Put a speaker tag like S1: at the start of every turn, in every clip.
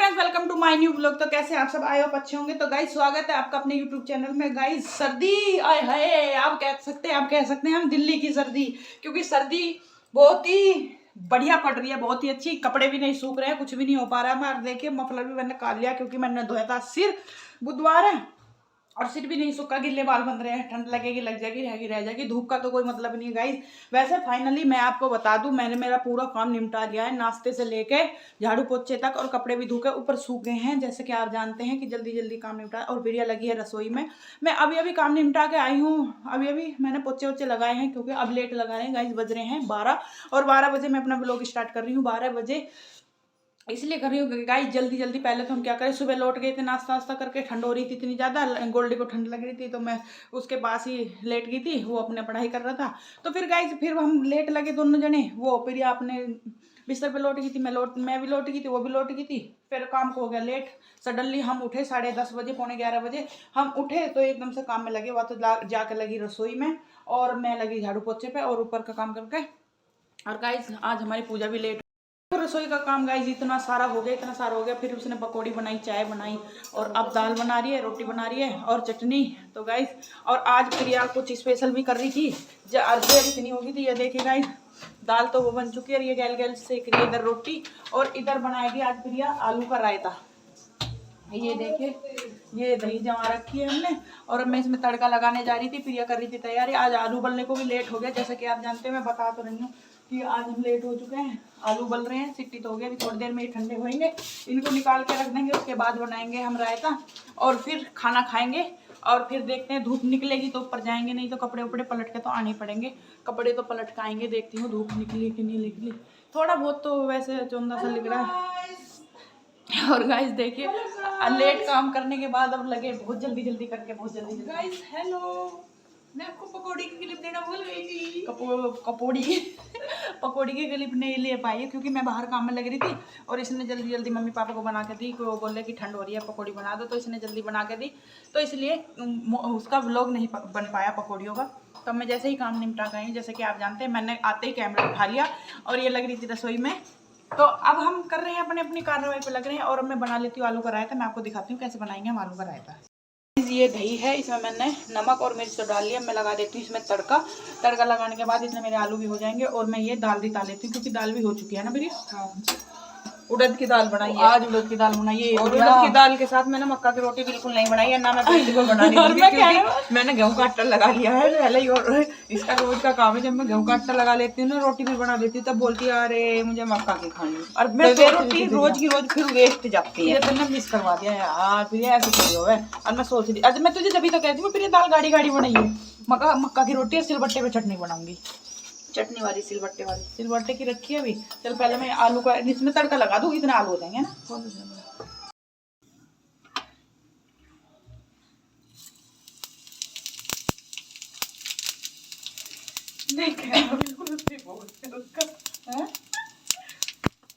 S1: Friends, welcome to my new blog. तो कैसे आप सब आए हो, अच्छे होंगे। तो गाइस स्वागत है आपका अपने यूट्यूब चैनल में। गाइस सर्दी आए है, आप कह सकते हैं हम दिल्ली की सर्दी, क्योंकि सर्दी बहुत ही बढ़िया पड़ रही है, बहुत ही अच्छी। कपड़े भी नहीं सूख रहे हैं, कुछ भी नहीं हो पा रहा है। मैं देखिए मफलर भी मैंने काट लिया क्योंकि मैंने धोया था सिर। बुधवार है और सिर भी नहीं सूखा, गिल्ले बाल बन रहे हैं। ठंड लगेगी, लग जाएगी, रहेगी रह जाएगी। धूप का तो कोई मतलब नहीं है गाइस। वैसे फाइनली मैं आपको बता दूं, मैंने मेरा पूरा काम निपटा लिया है, नाश्ते से लेके झाड़ू पोछे तक, और कपड़े भी धोके ऊपर सूख गए हैं। जैसे कि आप जानते हैं कि जल्दी जल्दी काम निपटा। और बिरिया लगी है रसोई में। मैं अभी अभी काम निपटा के आई हूँ। अभी अभी मैंने पोछे वोचे लगाए हैं क्योंकि अब लेट लगा रहे हैं गाइस। बज रहे हैं 12 और 12 बजे मैं अपना ब्लॉग स्टार्ट कर रही हूँ। 12 बजे इसलिए कर रही हूँ गाइस जल्दी जल्दी। पहले तो हम क्या करें, सुबह लौट गए थे नाश्ता वास्ता करके। ठंड हो रही थी इतनी ज़्यादा, गोल्डी को ठंड लग रही थी, तो मैं उसके पास ही लेट गई थी। वो अपने पढ़ाई कर रहा था। तो फिर गाइस फिर हम लेट लगे दोनों जने। वो प्रिया अपने बिस्तर पे लौट गई थी, मैं भी लौट गई थी, वो भी लौट गई थी। फिर काम को हो गया लेट। सडनली हम उठे 10:30 बजे, पौने 11 बजे हम उठे तो एकदम से काम में लगे। वह तो जाकर लगी रसोई में और मैं लगी झाड़ू पोछे पे और ऊपर का काम करके। और गाइस आज हमारी पूजा भी लेट। तो रसोई का काम गाइस इतना सारा हो गया। फिर उसने पकौड़ी बनाई, चाय बनाई, और अब दाल बना रही है, रोटी बना रही है और चटनी। तो गाइस और आज प्रिया कुछ स्पेशल भी कर रही थी। देर इतनी होगी थी। ये देखिए गाइस, दाल तो वो बन चुकी है और ये गैल गैल सेक रही है इधर रोटी। और इधर बनाएगी आज प्रिया आलू का रायता। ये देखिए, ये दही जमा रखी है हमने और मैं इसमें तड़का लगाने जा रही थी। प्रिया कर रही थी तैयारी। आज आलू उबलने को भी लेट हो गया, जैसे कि आप जानते हैं। मैं बता तो रही हूँ कि आज हम लेट हो चुके हैं। आलू उबल रहे हैं, सिट्टी तो हो गई, अभी थोड़ी देर में ये ठंडे होंगे। इनको निकाल के रख देंगे, उसके बाद बनाएंगे हम रायता और फिर खाना खाएंगे। और फिर देखते हैं, धूप निकलेगी तो ऊपर जाएंगे, नहीं तो कपड़े उपड़े पलट के तो आने पड़ेंगे। कपड़े तो पलट के आएंगे, देखती हूँ धूप निकली कि नहीं निकली। थोड़ा बहुत तो वैसे चौंधा सा लग रहा है। और गाइस देखिए, लेट काम करने के बाद अब लगे बहुत जल्दी जल्दी करके, बहुत जल्दी। गाइस हेलो, मैं आपको पकौड़ी की क्लिप देना भूल गई थी। पकौड़ी की क्लिप नहीं ले पाई है क्योंकि मैं बाहर काम में लग रही थी और इसने जल्दी जल्दी मम्मी पापा को बना के दी। वो बोले कि ठंड हो रही है, पकौड़ी बना दो, तो इसने जल्दी बना के दी। तो इसलिए उसका व्लॉग नहीं बन पाया पकौड़ियों का। तो मैं जैसे ही काम निपटा गई, जैसे कि आप जानते हैं, मैंने आते ही कैमरा उठा लिया और ये लग रही थी रसोई में। तो अब हम कर रहे हैं अपनी कार्रवाई पे लग रहे हैं। और मैं बना लेती हूँ आलू का रायता। मैं आपको दिखाती हूँ कैसे बनाएंगे हम आलू का रायता। ये दही है, इसमें मैंने नमक और मिर्च तो डाल लिया। मैं लगा देती हूँ इसमें तड़का लगाने के बाद इसमें मेरे आलू भी हो जाएंगे। और मैं ये दाल भी डाल लेती हूँ क्योंकि दाल भी हो चुकी है ना मेरी। हाँ, उड़द की दाल बनाई है आज। उड़द की दाल बनाई है और उड़द की दाल के साथ मैंने मक्का की रोटी बिल्कुल नहीं बनाई है, ना मैं बिल्कुल बनानी क्योंकि मैंने गेहूं का आटा लगा लिया है पहले ही। और इसका रोज का काम है, जब मैं गेहूं का आटा लगा लेती हूँ ना, रोटी भी बना देती हूँ, तब बोलती है अरे मुझे मक्का की खानी। और मैं रोटी रोज की रोज फिर वेस्ट जाती है। तुमने मिस करवा दिया यार, फिर ऐसे थोड़ी हो है। और मैं सोच रही, आज मैं तुझे जब तक कहती हूँ फिर ये दाल गाड़ी बनाई है। मक्का की रोटी और सिलबट्टे पे चटनी बनाऊंगी, चटनी वाली सिलबट्टे की रखी है अभी। चल पहले मैं आलू का इसमें तड़का लगा दूँ, इतने आलू हो जाएंगे ना।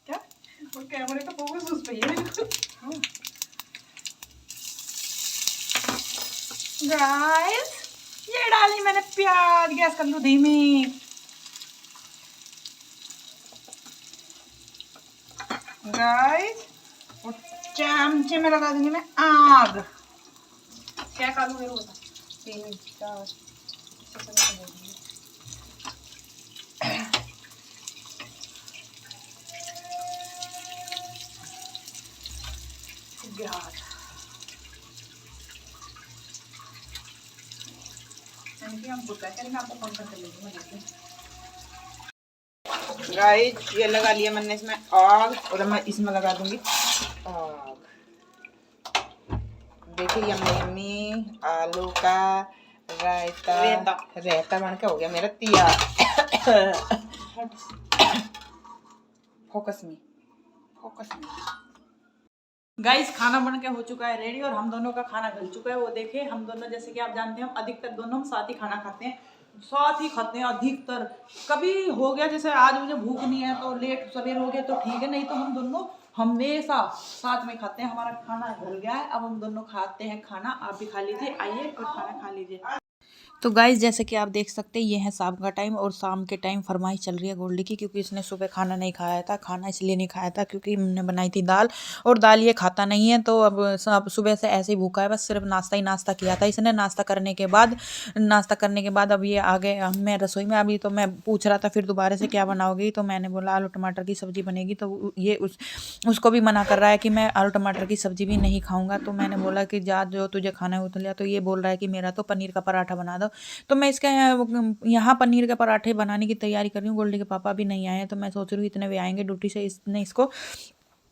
S1: क्या वो कैमरे का फोकस उस पे ही है बिल्कुल। गाइस ये डाली मैंने प्याज, गैस कर लो धीमी। गाइस और चमचे में लगा देंगे मैं आग। क्या कालू है वो बता। 3 4 गाइस ये लगा लिया मैंने इसमें आग और मैं इसमें लगा दूंगी आग। देखिए यम्मी आलू का रायता बन के हो गया मेरा तैयार। फोकस में गाइस खाना बन के हो चुका है रेडी और हम दोनों का खाना गल चुका है। वो देखिए हम दोनों, जैसे कि आप जानते हैं, हम अधिकतर दोनों हम साथ ही खाना खाते हैं, साथ ही खाते हैं अधिकतर। कभी हो गया जैसे आज मुझे भूख नहीं है तो लेट सवेर हो गया तो ठीक है, नहीं तो हम दोनों हमेशा साथ में खाते हैं। हमारा खाना गल गया है, अब हम दोनों खाते हैं खाना। आप भी खा लीजिए, आइए और खाना खा लीजिए। तो गाइस जैसे कि आप देख सकते हैं ये है शाम का टाइम और शाम के टाइम फरमाइश चल रही है गोल्डी की, क्योंकि इसने सुबह खाना नहीं खाया था। खाना इसलिए नहीं खाया था क्योंकि हमने बनाई थी दाल, और दाल ये खाता नहीं है, तो अब सुबह से ऐसे ही भूखा है, बस सिर्फ नाश्ता ही नाश्ता किया था इसने। नाश्ता करने के बाद अब ये आ गए मैं रसोई में। अभी तो मैं पूछ रहा था फिर दोबारा से क्या बनाओगी, तो मैंने बोला आलू टमाटर की सब्जी बनेगी। तो ये उसको भी मना कर रहा है कि मैं आलू टमाटर की सब्जी भी नहीं खाऊंगा। तो मैंने बोला कि जा जो तुझे खाना है वो तो लिया। तो ये बोल रहा है कि मेरा तो पनीर का पराठा बना दो। तो मैं इसके यहाँ पनीर के पराठे बनाने की तैयारी कर रही हूँ। गोल्डी के पापा भी नहीं आए हैं, तो मैं सोच रही हूँ इतने वे आएंगे ड्यूटी से, इसने इसको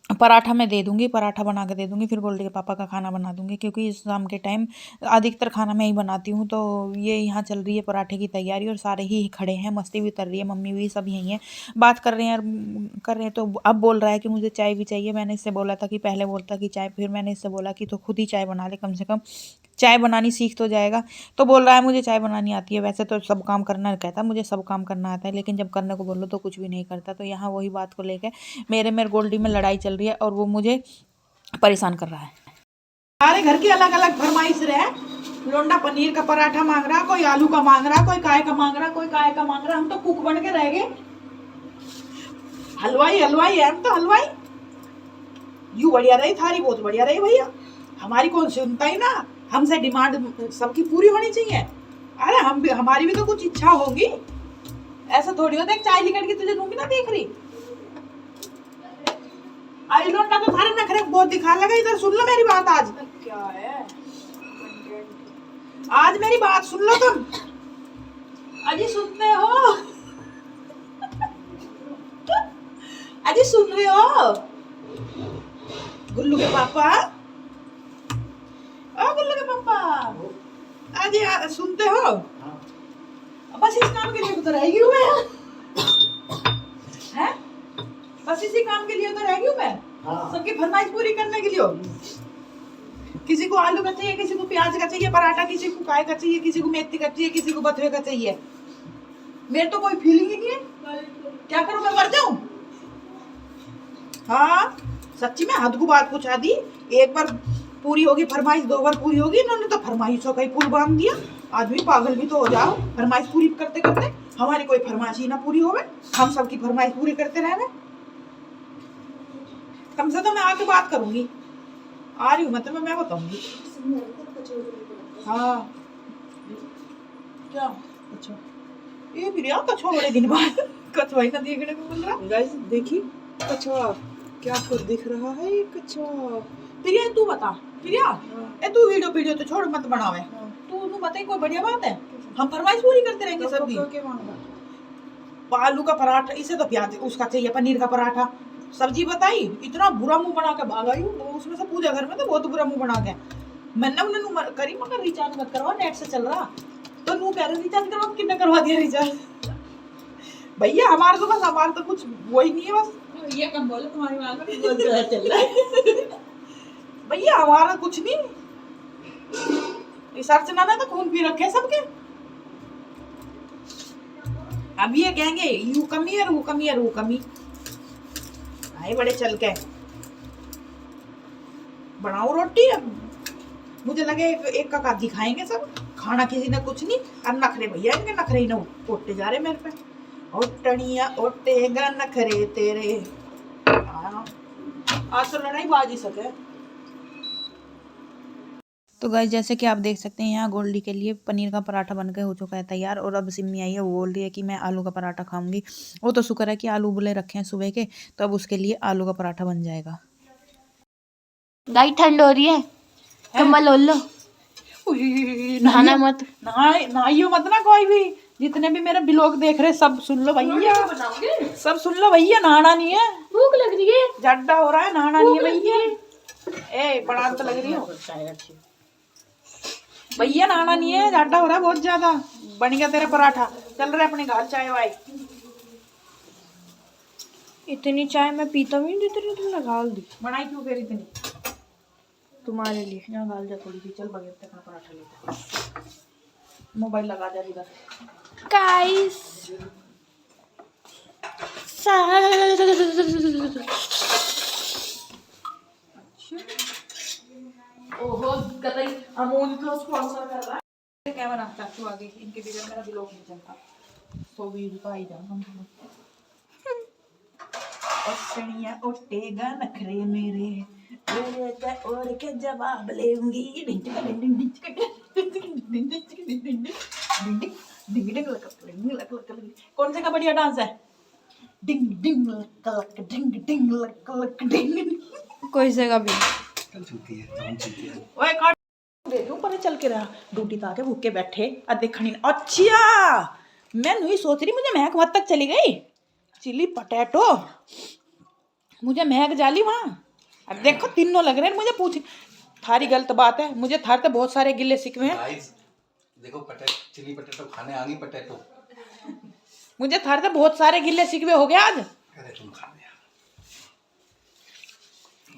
S1: पराठा मैं दे दूँगी, पराठा बना के दे दूँगी, फिर गोल्डी के पापा का खाना बना दूँगी, क्योंकि इस शाम के टाइम अधिकतर खाना मैं ही बनाती हूँ। तो ये यहाँ चल रही है पराठे की तैयारी, और सारे ही खड़े हैं, मस्ती भी कर रही है, मम्मी भी सब यहीं हैं, बात कर रहे हैं। तो अब बोल रहा है कि मुझे चाय भी चाहिए। मैंने इससे बोला था कि पहले बोलता कि चाय, फिर मैंने इससे बोला कि तो खुद ही चाय बना ले, कम से कम चाय बनानी सीख तो जाएगा। तो बोल रहा है मुझे चाय बनानी आती है, वैसे तो सब काम करना कहता मुझे सब काम करना आता है, लेकिन जब करने को बोलो तो कुछ भी नहीं करता। तो यहाँ वही बात को लेकर मेरे गोल्डी में लड़ाई चल रही है, और वो मुझे परेशान कर रहा है। सारे घर की अलग अलग फरमाइश रहे। लोंडा पनीर का पराठा मांग रहा, कोई आलू का मांग रहा, कोई काय का मांग रहा, कोई काय का मांग रहा। हम तो कुक बन के रह गए, हलवाई हलवाई है हम तो, हलवाई। यू बढ़िया रही थारी, बहुत बढ़िया रही भैया, हमारी कौन सुनता ही ना। हमसे डिमांड सबकी पूरी होनी चाहिए। अरे हमारी भी तो कुछ इच्छा होगी, ऐसा थोड़ी होता है चाय निकल के तुझे दूंगी ना, देख रही आई लोटा तो थारे नखरे बहुत दिखा लगा। इधर सुन लो मेरी बात, आज क्या है, आज मेरी बात सुन लो तुम। अजी सुनते हो, अजी सुन रहे हो गुल्लू के पापा, ओ गुल्लू के पापा, अजी सुनते हो। बस इस काम के लिए तो रहेगी हूँ मैं, हैं? बस इसी काम के लिए तो रहेगी हूँ मैं, सबकी फरमाइश पूरी करने के लिए। किसी को आलू का चाहिए, किसी को प्याज का चाहिए पराठा, किसी को काय का चाहिए, किसी को मेथी का चाहिए, किसी को बथुए का चाहिए। मेरे तो कोई फीलिंग ही नहीं है, क्या करूं मैं, मर जाऊं। हाँ सच्ची में हद को बात पूछा दी, एक बार पूरी होगी फरमाइश, दो बार पूरी होगी, इन्होंने तो फरमाइशों का ही पुल बांध दिया। आदमी पागल भी तो हो जाओ, फरमाइश पूरी करते करते हमारी कोई फरमाइश ही ना पूरी होवे, हम सबकी फरमाइश पूरी करते रहे। कम से कम मैं आके बात करूंगी, आ रही हूँ मतलब मैं बताऊंगी। हाँ क्या अच्छा ये फिर यार कछुआ बड़े दिन बाद कछुआ ही ना देखने को मिल रहा। गाइस देखी कछुआ, क्या आपको दिख रहा है ये कछुआ? प्रिया तू बता, प्रिया ए तू वीडियो तो छोड़ मत बनावे, तू बता कोई बढ़िया बात है, हम फरमाइश पूरी करते रहेंगे सब दिन। आलू का पराठा, इसे तो प्याज उसका चाहिए, पनीर का पराठा, सब्जी बताई, इतना बुरा मुंह बना के भाग आई हूँ उसमें से, पूजा घर में तो बहुत बुरा मुंह बना के। मैंने उन्हें करी मगर रिचार्ज मत करवा, नेट से चल रहा, तो नू कह रहे रिचार्ज करवा, कितने करवा दिया रिचार्ज। भैया हमारा तो बस, हमारा तो कुछ वही नहीं है, बस ये कम बोले तुम्हारी मांग में बहुत ज्यादा चल रहा है। भैया हमारा कुछ नहीं, इस अर्चना ने तो खून पी रखे सबके। अब ये कहेंगे यू कमी है, वो कमी है, वो कमी आए बड़े चल के बनाओ रोटी। अब मुझे लगे एक का दिखाएंगे सब, खाना किसी ने कुछ नहीं, और नखरे भैया इनके नखरे ही ना उठते जा रहे मेरे पे, ओटनिया ओटेगा नखरे तेरे। आज तो लड़ाई बाज ही सके। तो गाइस जैसे कि आप देख सकते हैं यहाँ गोल्डी के लिए पनीर का पराठा बनकर हो चुका है तैयार, और अब सिम्मी आई है, वो बोल रही है कि मैं आलू का पराठा खाऊंगी। वो तो शुक्र है कि आलू उबले रखे हैं सुबह के, तो अब उसके लिए आलू का पराठा बन जाएगा।
S2: गाय ठंड हो रही है, कम्बल ओढ़ लो, नहाना मत,
S1: नहाइयो मत ना कोई भी, जितने भी मेरे ब्लॉग देख रहे सब सुन लो भैया, सब सुन लो भैया, नहाना नहीं है,
S2: भूख लग रही है,
S1: जड्डा हो रहा है, नहाना नहीं है भैया। ए बड़ा तो लग रही हो भैया, नहाना नहीं है, जड्डा हो रहा है बहुत ज्यादा। बन गया तेरा पराठा, चल रहे अपने घर चाय वाय।
S2: इतनी चाय मैं पीता भी नहीं, तेरी तुमने गाल दी।
S1: बनाई क्यों फिर इतनी?
S2: तुम्हारे लिए।
S1: यहाँ गाल जा थोड़ी सी, चल बगैर तक पराठा लेता, मोबाइल लगा जा इधर।
S2: गाइस
S1: ओहो कतई अमूल को स्पॉन्सर कर रहा है, कैमरा चाचू आ गई, इनके बगैर मेरा ब्लॉग नहीं चलता। 100 व्यूज तो आ ही जाऊंगा। सनिया उठेगा नखरे मेरे और के जवाब लेंगी। कौन से का बढ़िया डांस है? डिंग डिंग लक डिंग डिंग लक डिंग।
S2: कोई से का भी
S3: कल छुट्टी है, हम छुट्टी है।
S1: ओए काट दे ऊपर चल के रहा ड्यूटी ताके भूखे बैठे आ देखनी। अच्छा मैं नहीं सोच रही, मुझे महक वहां तक चली गई। चिली पटेटो मुझे महक जाली वहां। अब देखो तीनों लग रहे हैं मुझे पूछ। थारी गलत बात है, मुझे थार तो बहुत सारे गिले सिकवे हैं।
S3: गाइस देखो चिली पटेटो खाने आ गई। पटेटो
S1: मुझे थार तो बहुत सारे गिले सिकवे हो गए आज।
S3: अरे तुम खा लिया,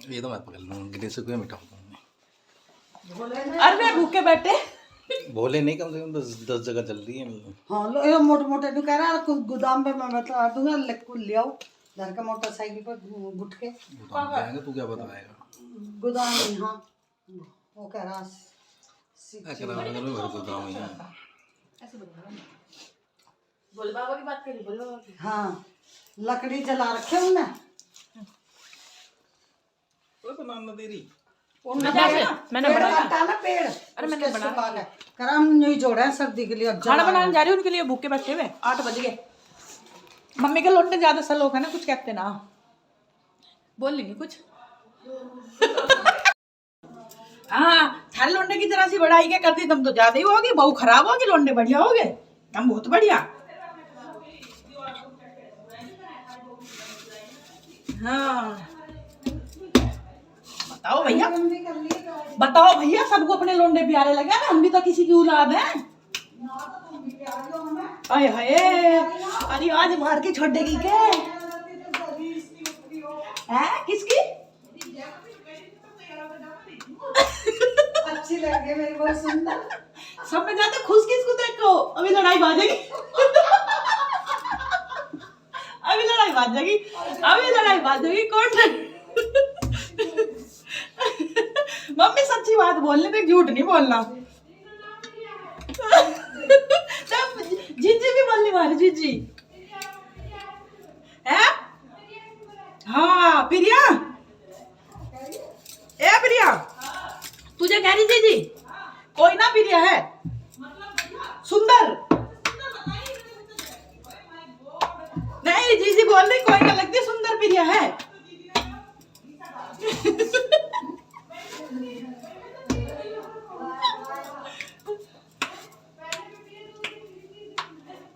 S3: ये तो मैं पकड़ लूंगा। गिले से कोई मिटाऊंगा।
S1: अरे मैं भूखे बैठे
S3: बोले नहीं, कम से कम 10 जगह चल रही है।
S4: हाँ लो ये मोटे मोटे तो कह रहा है कुछ गोदाम पे मैं बता दूंगा, ले आओ घर का मोटरसाइकिल पर घुट के
S3: जाएंगे। तू क्या बताएगा?
S4: गोदाम में। हाँ वो कह रहा
S3: अगर में भर को गाँव ही है।
S2: बोल बाबा की बात करी, बोल बाबा की।
S4: हाँ लकड़ी जला रखे हमने।
S3: तो बनाना तेरी
S1: मैंने
S4: पेड़
S1: बनाया।
S4: काटा ना पेड़।
S1: अरे मैंने
S4: उसके
S1: बनाया।
S4: सुखा के करा हम नहीं जोड़े हैं सर्दी के लिए। अब
S1: खाना
S4: जला
S1: बनाने जा रही हूँ उनके लिए, भूखे बैठे हुए 8 बज गए। मम्मी के लौटने ज्यादा सलोक है ना, कुछ कहते ना बोल नहीं कुछ। हाँ थारे लोंडे की तरह सी बढ़ाई क्या करती, तुम तो ज्यादा ही होगी। बहू खराब होगी, लोंडे बढ़िया हो गए, हम बहुत बढ़िया। हाँ बताओ भैया, बताओ भैया, सबको अपने लोंडे प्यारे लगे ना। हम भी तो किसी की औलाद हैं। आए हाय, अरे आज मार के छोड़ देगी क्या? है किसकी?
S4: अच्छी लगे मेरी, बहुत सुंदर।
S1: सब में जाते खुश किसको देखो। अभी लड़ाई बाजेगी अभी लड़ाई बाजेगी, अभी लड़ाई बाजेगी। कौन मम्मी सच्ची बात बोलने पे झूठ नहीं बोलना। जीजी भी बोलनी मारी जीजी है। हाँ प्रिया, ए प्रिया तुझे कह रही जीजी कोई ना प्रिया है सुंदर। नहीं जीजी बोल रही कोई ना लगती सुंदर प्रिया है।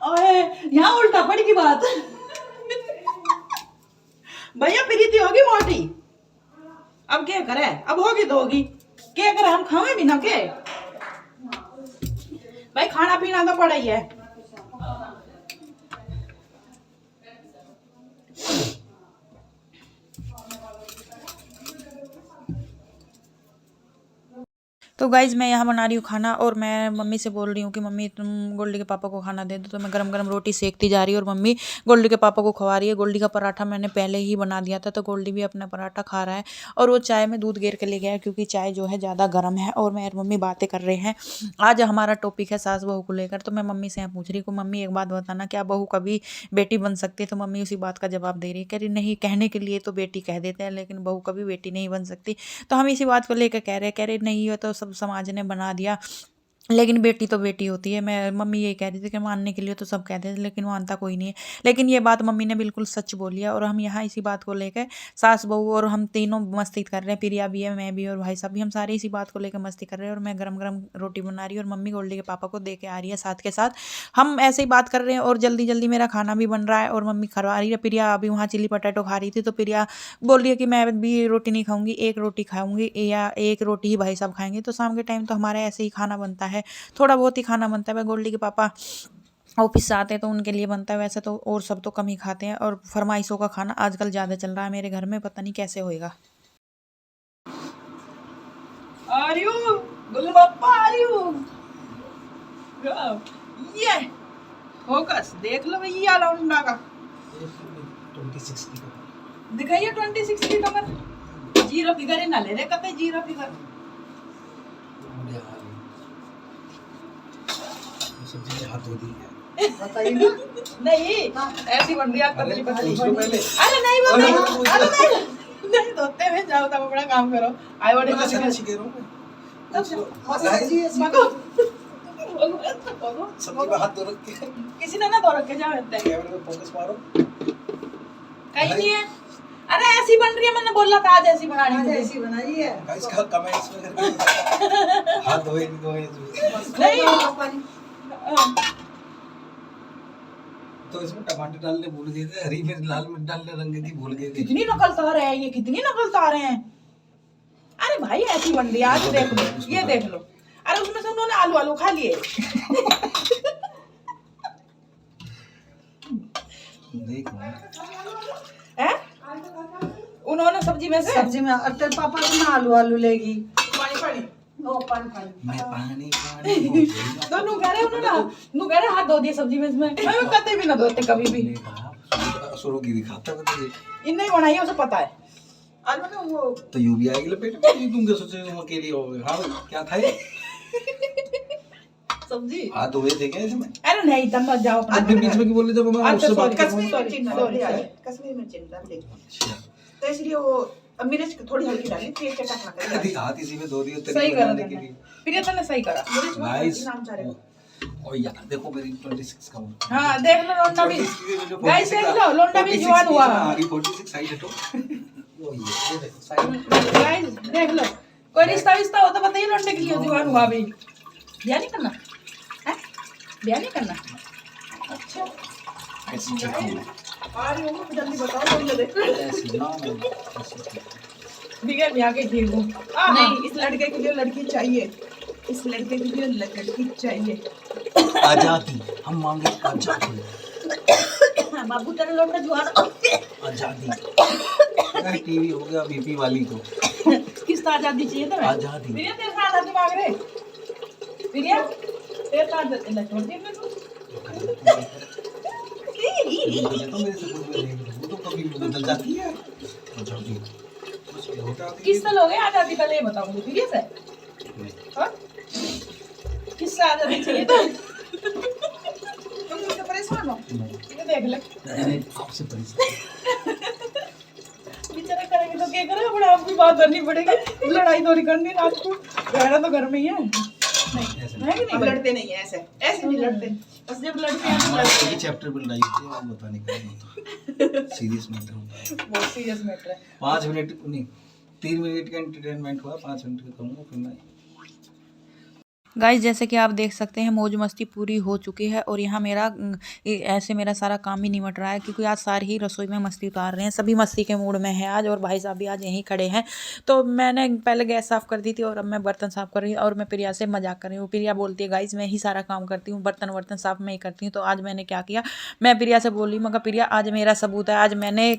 S1: ओए यहाँ उल्टा पड़ की बात। भैया प्रीति होगी मोटी, अब क्या करे, अब होगी तो होगी, क्या करे, हम खावे भी ना के भाई, खाना पीना तो पड़ा ही है। तो गाइज़ मैं यहाँ बना रही हूँ खाना और मैं मम्मी से बोल रही हूँ कि मम्मी तुम गोल्डी के पापा को खाना दे दो। तो मैं गरम गरम रोटी सेकती जा रही हूँ और मम्मी गोल्डी के पापा को खवा रही है। गोल्डी का पराठा मैंने पहले ही बना दिया था, तो गोल्डी भी अपना पराठा खा रहा है। और वो चाय में दूध गेर के ले गया है क्योंकि चाय जो है ज़्यादा गर्म है। और मैं और मम्मी बातें कर रहे हैं। आज हमारा टॉपिक है सास बहू को लेकर। तो मैं मम्मी से यहाँ पूछ रही हूँ, मम्मी एक बात बताना, क्या बहू कभी बेटी बन सकती है? तो मम्मी उसी बात का जवाब दे रही है, कह रही नहीं, कहने के लिए तो बेटी कह देते हैं लेकिन बहू कभी बेटी नहीं बन सकती। तो हम इसी बात को लेकर कह रहे नहीं हो तो सब समाज ने बना दिया, लेकिन बेटी तो बेटी होती है। मैं मम्मी यही कह रही थी कि मानने के लिए तो सब कहते थे लेकिन मानता कोई नहीं है। लेकिन ये बात मम्मी ने बिल्कुल सच बोली है। और हम यहाँ इसी बात को लेकर सास बहू और हम तीनों मस्ती कर रहे हैं। प्रिया भी है, मैं भी और भाई साहब भी, हम सारे इसी बात को लेकर मस्ती कर रहे हैं। और मैं गरम गरम रोटी बना रही हूँ और मम्मी गोल्डी के पापा को दे के आ रही है साथ के साथ। हम ऐसे ही बात कर रहे हैं और जल्दी जल्दी मेरा खाना भी बन रहा है और मम्मी खवा रही है। प्रिया अभी वहाँ चिली पटेटो खा रही थी, तो प्रिया बोल रही है कि मैं भी रोटी नहीं खाऊंगी, एक रोटी खाऊंगी या एक रोटी ही भाई साहब खाएंगे। तो शाम के टाइम तो हमारा ऐसे ही खाना बनता है, थोड़ा बहुत ही खाना बनता है। गोल्डी के पापा ऑफिस से आते हैं तो उनके लिए बनता है, वैसे तो और सब तो कम ही खाते हैं। और फरमाइशों का खाना आजकल ज़्यादा चल रहा है मेरे घर में, पता नहीं कैसे होएगा। ये फोकस देख लो भैया लौंडा का,
S3: 26 की
S1: दिखाइए 26 की कमर। जीरो फिगर ही ना ले रहे, कभी जीरो फिगर
S3: सब्जी में हाथ धो दी
S4: बताइए ना।
S1: नहीं ऐसी बन रही है पतली पतली।
S3: पूछ लो पहले।
S1: अरे नहीं वो
S3: अरे
S1: नहीं,
S3: पूछ
S1: अरे
S3: लो।
S1: नहीं धोते हुए जाओ तब अपना काम करो। आई वाले
S3: मैं
S1: तो
S3: सच कह रहा हूँ
S1: तब
S4: सब्जी ऐसी
S3: सब्जी में हाथ धो रखे हैं।
S1: किसी ने ना धो रखे जाओ इतने
S3: कैमरे में फोकस मारो।
S1: कहीं नहीं है। अरे ऐसी बन रही है, मैंने बोला था आज ऐसी बनानी
S4: आज
S1: है।
S4: ऐसी बनाई है।
S3: गाइस का कमेंट्स में करके हाथ धोए नहीं धोए
S1: नहीं
S3: तो इसमें टमाटर डालने भूल गए थे, हरी मिर्च लाल मिर्च डालने रंग की भूल गए थे।
S1: कितनी नकलता रहे हैं ये, कितनी नकलता रहे हैं। अरे भाई ऐसी बन रही है आज, देख लो ये देख लो। अरे उसमें से उन्होंने आलू आलू खा लिए।
S3: देखो
S1: हैं? उन्होंने सब्जी में से
S4: सब्जी में अब तेरे पापा को ना आलू आलू लेगी।
S1: पानी पानी
S4: ओ पानी पानी।
S3: मैं पानी पानी हो गई।
S1: तो नु कह रहे उन्होंने नु कह रहे हाथ धो दिए सब्जी में इसमें। मैं कभी भी ना धोते कभी भी।
S3: ने कहा शुरू की दिखाता है तुझे।
S1: इनने ही बनाई है, उसे पता है। आज मैंने वो
S3: तो यूं भी आएगी लपेट में, तुम क्या सोचे तुम अकेली हो गए। हाँ भाई क्या था ये?
S1: सब्जी
S3: हाथ धोए थे क्या इसमें?
S1: अरे नहीं तब मत जाओ अपना।
S3: अपने बीच में क्यों बोले जब मैं
S1: अच्छा
S3: उससे बात
S1: सॉरी
S3: कर रहा हूँ?
S1: सॉरी सॉरी
S5: कश्मीरी मिर्च डाल दी
S3: अच्छा।
S5: तो इसलिए वो मिर्च थोड़ी हल्की डाली फिर चटा खा कर
S3: यदि हाथ इसी में धो दिए तो
S1: सही करा
S3: बनाने के लिए।
S1: प्रियता ने सही करा।
S3: गाइस
S5: नाम चाह रहे हो।
S3: और यार देखो मेरी 26 का हूँ।
S1: हाँ देख लो लोंडा भी।
S3: 26 की जो
S1: गाइस
S3: 46
S1: देख लो लोंडा भी
S3: 46
S1: जवान हुआ।
S3: आ गई 46 साइड हटो। वो ये देखो साइड।
S1: गाइस देख लो कोई रिश्ता विश्ता हो तो बताइए लोंडे के लिए जवान हुआ भी। ब्याह नहीं करना है, ब्याह नहीं करना। अच्छा
S3: ऐसी चटनी
S5: आ रही हूँ जल्दी बताओ बोल दे।
S3: ऐसी ना ऐसी।
S1: बिगड़ ब्याह के ठीक हूँ।
S5: नहीं इस लड़के के लिए लड़की चाहिए, इस लड़के के लिए लड़की चाहिए।
S3: आजादी हम मांगे आजादी।
S5: बाबू तेरे लोग जवान
S3: आजादी टीवी हो गया बीपी वाली को।
S1: किस तरह आजादी चाहिए तुम्हें?
S3: आजादी
S1: प्रिया तेरे साथ आजादी मांग रहे। प्रिया तेरे साथ आजादी छोड़ दी मैं
S3: तो मेरे से कुछ भी नहीं, वो तो कभी भी बदल जाती है। आजादी कुछ भी होता है।
S1: किस से लोगे आजादी पहले ये बताओ मुझे। प्रिया से हाँ? किससे आजादी चाहिए तो
S5: तुम मुझसे परेशान हो।
S1: ये देख ले
S3: आपसे परेशान।
S1: बेचारा करेंगे तो क्या करें, अपने आप की बात करनी पड़ेगी। लड़ाई थोड़ी करनी रात को, रहना तो घर में ही है। नहीं
S3: ऐसे
S1: है कि
S5: हम
S1: नहीं?
S5: लड़ते नहीं है ऐसे, ऐसे नहीं लड़ते।
S1: बस जब लड़ते हैं तो लड़ते
S3: ये चैप्टर पे लड़ाई होती है, आप बताने का सीरियस मैटर होता है।
S1: हैं। बहुत सीरियस मैटर है।
S3: 5 मिनट नहीं 3 मिनट का एंटरटेनमेंट हुआ, 5 मिनट का करूँगा फिर मैं।
S6: गाइस जैसे कि आप देख सकते हैं मौज मस्ती पूरी हो चुकी है और यहाँ मेरा ऐसे मेरा सारा काम ही निमट रहा है क्योंकि आज सारे ही रसोई में मस्ती उतार रहे हैं, सभी मस्ती के मूड में है आज। और भाई साहब भी आज यहीं खड़े हैं। तो मैंने पहले गैस साफ़ कर दी थी और अब मैं बर्तन साफ़ कर रही हूँ और मैं प्रिया से मजाक कर रही हूँ। प्रिया बोलती है गाइस मैं ही सारा काम करती हूँ, बर्तन साफ़ मैं ही करती हूँ। तो आज मैंने क्या किया, मैं प्रिया से बोल रही मगर प्रिया आज मेरा सबूत है, आज मैंने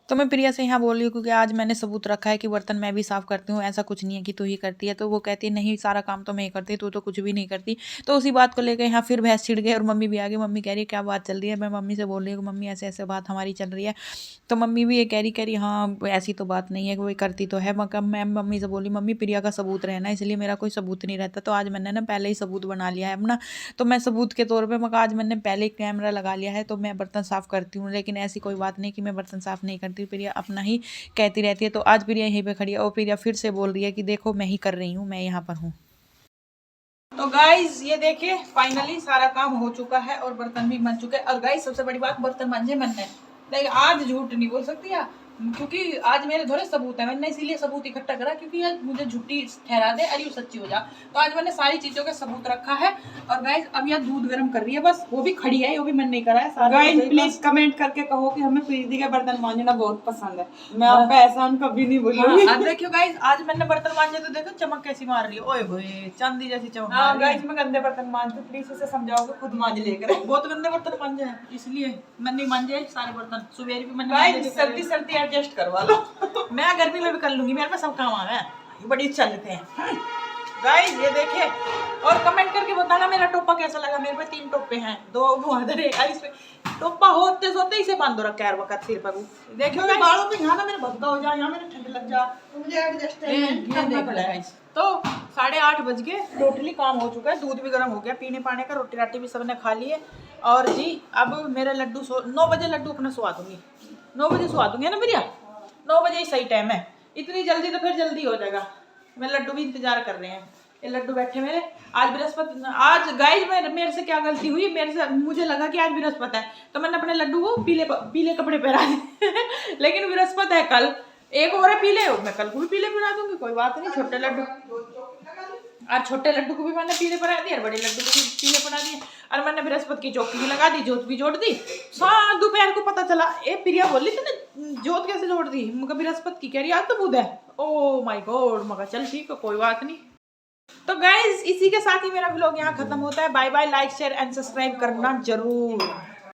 S6: तो मैं प्रिया से यहाँ बोल रही हूँ क्योंकि आज मैंने सबूत रखा है कि बर्तन मैं भी साफ़ करती हूँ, ऐसा कुछ नहीं है कि तू ही करती है। तो वो कहती है नहीं सारा काम तो मैं ही करती, तू तो कुछ भी नहीं करती। तो उसी बात को लेकर यहाँ फिर बहस छिड़ गई और मम्मी भी आ गई। मम्मी कह रही है क्या बात चल रही है। मैं मम्मी से बोल रही हूँ मम्मी ऐसे ऐसे बात हमारी चल रही है। तो मम्मी भी ये कह रही हाँ ऐसी तो बात नहीं है, कोई करती तो है। मगर मैं मम्मी से बोली मम्मी प्रिया का सबूत रहना, इसलिए मेरा कोई सबूत नहीं रहता। तो आज मैंने ना पहले ही सबूत बना लिया है अपना। तो मैं सबूत के तौर पर मगर आज मैंने पहले ही कैमरा लगा लिया है तो मैं बर्तन साफ़ करती हूँ। लेकिन ऐसी कोई बात नहीं कि मैं बर्तन साफ़ नहीं करती, प्रिया अपना ही कहती रहती है। तो आज प्रिया यहीं पे खड़ी है और प्रिया फिर से बोल रही है कि देखो मैं ही कर रही हूँ, मैं यहाँ पर हूँ।
S1: तो गाइस ये देखिए फाइनली सारा काम हो चुका है और बर्तन भी बन चुके हैं। और गाइस सबसे बड़ी बात बर्तन मांजे मैंने, लेकिन आज झूठ नहीं बोल सकती यार क्योंकि आज मेरे थोड़े सबूत है। मैंने इसीलिए सबूत इकट्ठा करा क्योंकि यार मुझे झूठी ठहरा दे और यूँ सच्ची हो जा। तो आज मैंने सारी चीज़ों का सबूत रखा है। और गाइस अब यह दूध गर्म कर रही है, बस वो भी खड़ी है, वो भी मैंने नहीं करा है।
S7: गाइस प्लीज कमेंट करके कहो कि हमें प्रीति का बर्तन मांजना बहुत पसंद है। मैं आपका एहसान कभी नहीं बोलूंगी।
S1: अब देखियो गाइस आज मैंने बर्तन मांजे तो देखो चमक कैसी मार रही है, ओए होए चांदी जैसी चमक मार
S7: हाँ
S1: रही है।
S7: गाइस मैं गंदे बर्तन मांजती, प्लीज उसे समझाओगे खुद मांज लेकर।
S1: बहुत गंदे बर्तन मांजे हैं इसलिए मैंने नहीं मांजे सारे बर्तन। सुबह भी मैंने
S7: गाइस
S1: मांजे थे।
S7: सर्दी सर्दी एडजस्ट करवा लो।
S1: मैं गर्मी में भी कर लूंगी, मेरे पे सब काम आ गए, ये बड़ी चलते हैं। गाइस ये देखे और कमेंट करके बताना मेरा टोपा कैसा लगा। मेरे पे 3 टोपे हैं, 2 मुहादरे इस पे टोपा होते होते इसे बांधो रखा है वक्त सिर पर। देखियो गाइस
S7: बालों पे यहाँ ना मेरे भद्दा हो जाए, यहाँ मेरे ठंड लग जा, तो मुझे एडजस्ट करना पड़ेगा।
S1: तो 8:30 बज गए, टोटली काम हो चुका है, दूध भी गर्म हो गया, पीने पाने का, रोटी राटी भी सबने खा ली है। और जी अब मेरे लड्डू 9 बजे लड्डू अपना सुहा दूंगी, 9 बजे सुहा दूंगी, है ना भैया? 9 बजे ही सही टाइम है, इतनी जल्दी तो फिर जल्दी हो जाएगा। मेरे लड्डू भी इंतजार कर रहे हैं, ये लड्डू बैठे मेरे। आज बृहस्पति, आज गाइस मेरे से क्या गलती हुई, मुझे लगा कि आज बृहस्पति है तो मैंने अपने लड्डू को पीले कपड़े पहना दिए लेकिन बृहस्पति है कल, एक और है पीले, मैं कल को भी पीले पहना दूंगी, कोई बात नहीं। छोटे लड्डू, और छोटे लड्डू को भी मैंने पीले पहना दिए और बड़े लड्डू को भी पीले पहना दिए। और मैंने बृहस्पति की चौकी भी लगा दी, जोत भी जोड़ दी। दोपहर को पता चला, ए प्रिया बोली तूने जोत कैसे जोड़ दी? मगर बृहस्पति की कह रही आज तो बुध है। ओ माय गॉड, मगर चल ठीक है, कोई बात नहीं। तो गाइज इसी के साथ ही मेरा व्लॉग यहाँ खत्म होता है। Bye bye, like share and subscribe करना जरूर।